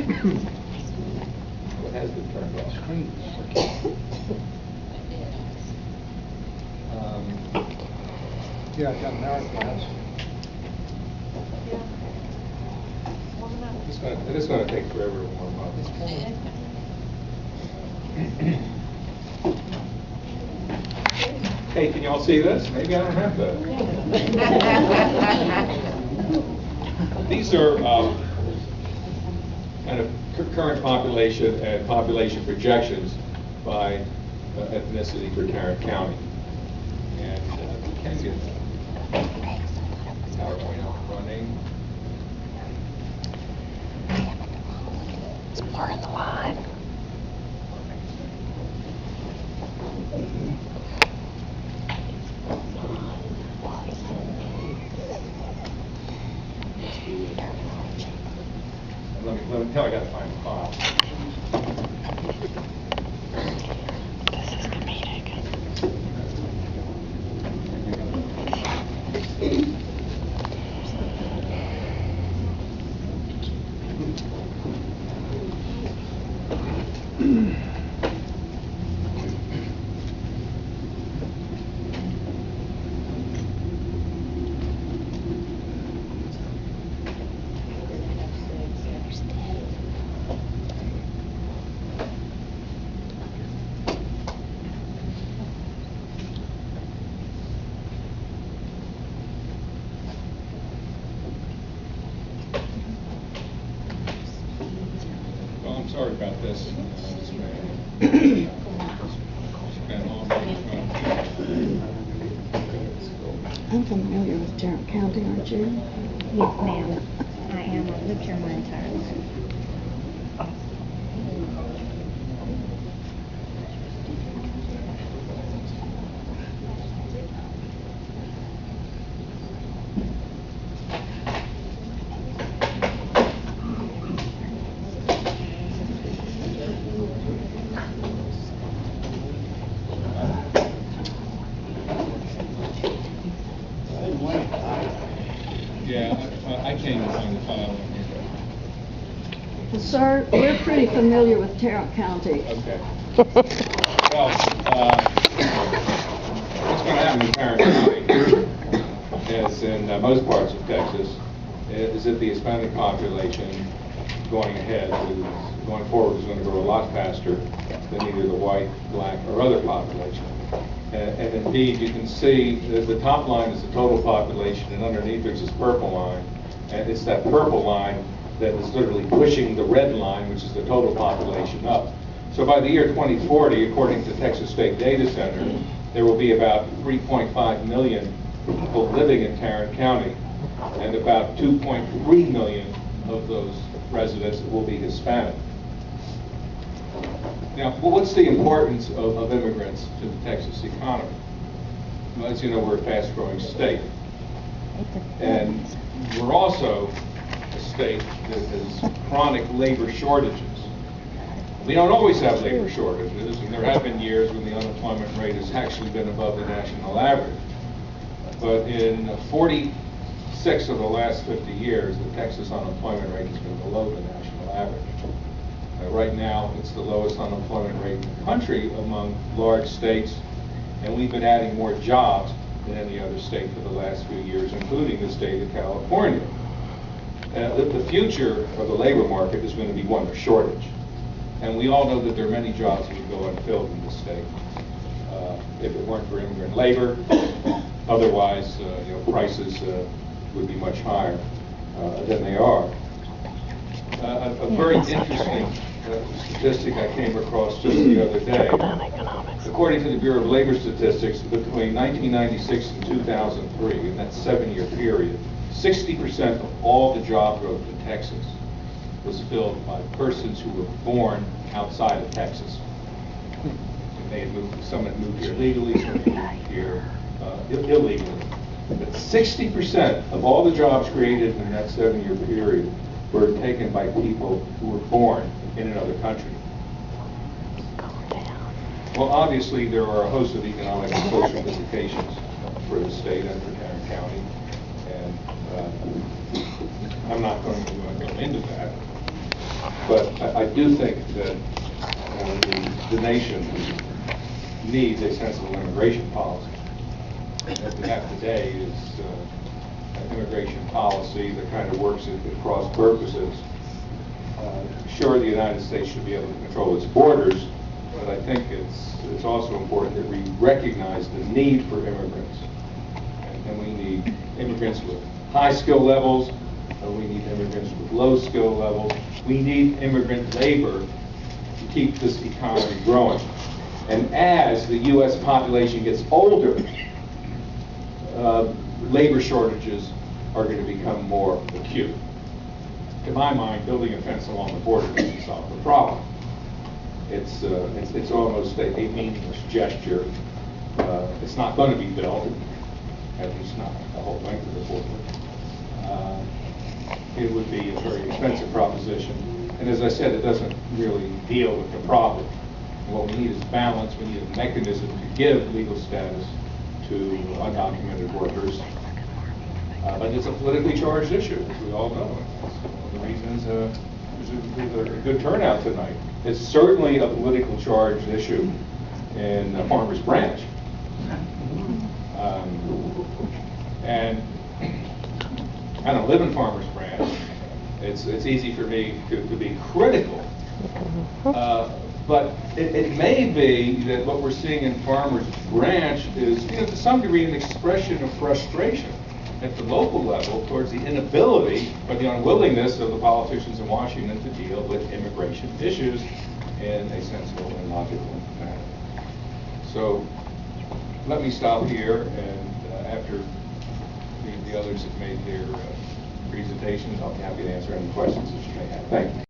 What has been turned off? Yeah, I got narrow glass. It is going to take forever to warm up. Hey, can you all see this? Maybe I don't have to. These are kind of current population and population projections by ethnicity for Tarrant County. And we can get PowerPoint up and running. It's more in the line. Let me tell I got to find the file. This is comedic. Well, I'm sorry about this. I'm familiar with Tarrant County, aren't you? Yes, ma'am. I am. I've lived here my entire life. Yeah, I can't even find the file on Well, sir, we're pretty familiar with Tarrant County. here. Okay. Well, what's going to happen in Tarrant County, as in most parts of Texas, is that the Hispanic population going forward is going to grow a lot faster than either the white, black, or other population. And indeed, you can see that the top line is the total population, and underneath there's this purple line. And it's that purple line that is literally pushing the red line, which is the total population, up. So by the year 2040, according to Texas State Data Center, there will be about 3.5 million people living in Tarrant County, and about 2.3 million of those residents will be Hispanic. Now, what's the importance of immigrants to the Texas economy? Well, as you know, we're a fast-growing state. And we're also a state that has chronic labor shortages. We don't always have labor shortages, and there have been years when the unemployment rate has actually been above the national average. But in 46 of the last 50 years, the Texas unemployment rate has been below the national average. Right now, it's the lowest unemployment rate in the country among large states, and we've been adding more jobs than any other state for the last few years, including the state of California. The future of the labor market is going to be one of shortage, and we all know that there are many jobs that would go unfilled in this state if it weren't for immigrant labor. Otherwise, prices would be much higher than they are. A very interesting statistic I came across just the other day. According to the Bureau of Labor Statistics, between 1996 and 2003, in that 7-year period, 60% of all the job growth in Texas was filled by persons who were born outside of Texas. Some had moved here legally, some had moved here illegally. But 60% of all the jobs created in that 7-year period were taken by people who were born in another country. Well, obviously, there are a host of economic and social implications for the state and for Tarrant County, and I'm not going to go into that. But I do think that the nation needs a sensible immigration policy. What we have today is an immigration policy that kind of works at cross purposes. Sure, the United States should be able to control its borders, but I think it's also important that we recognize the need for immigrants. And we need immigrants with high skill levels, and we need immigrants with low skill levels. We need immigrant labor to keep this economy growing. And as the U.S. population gets older, labor shortages are going to become more acute. To my mind, building a fence along the border doesn't solve the problem. It's almost a meaningless gesture. It's not going to be built, at least not the whole length of the border. It would be a very expensive proposition. And as I said, it doesn't really deal with the problem. What we need is balance. We need a mechanism to give legal status to undocumented workers. But it's a politically charged issue, as we all know. That's one of the reasons there's a good turnout tonight. It's certainly a politically charged issue in Farmers Branch. And I don't live in Farmers Branch. It's easy for me to be critical. But it may be that what we're seeing in Farmers Branch is, to some degree, an expression of frustration at the local level towards the inability or the unwillingness of the politicians in Washington to deal with immigration issues in a sensible and logical manner. So let me stop here, and after the others have made their presentations, I'll be happy to answer any questions that you may have. Thank you.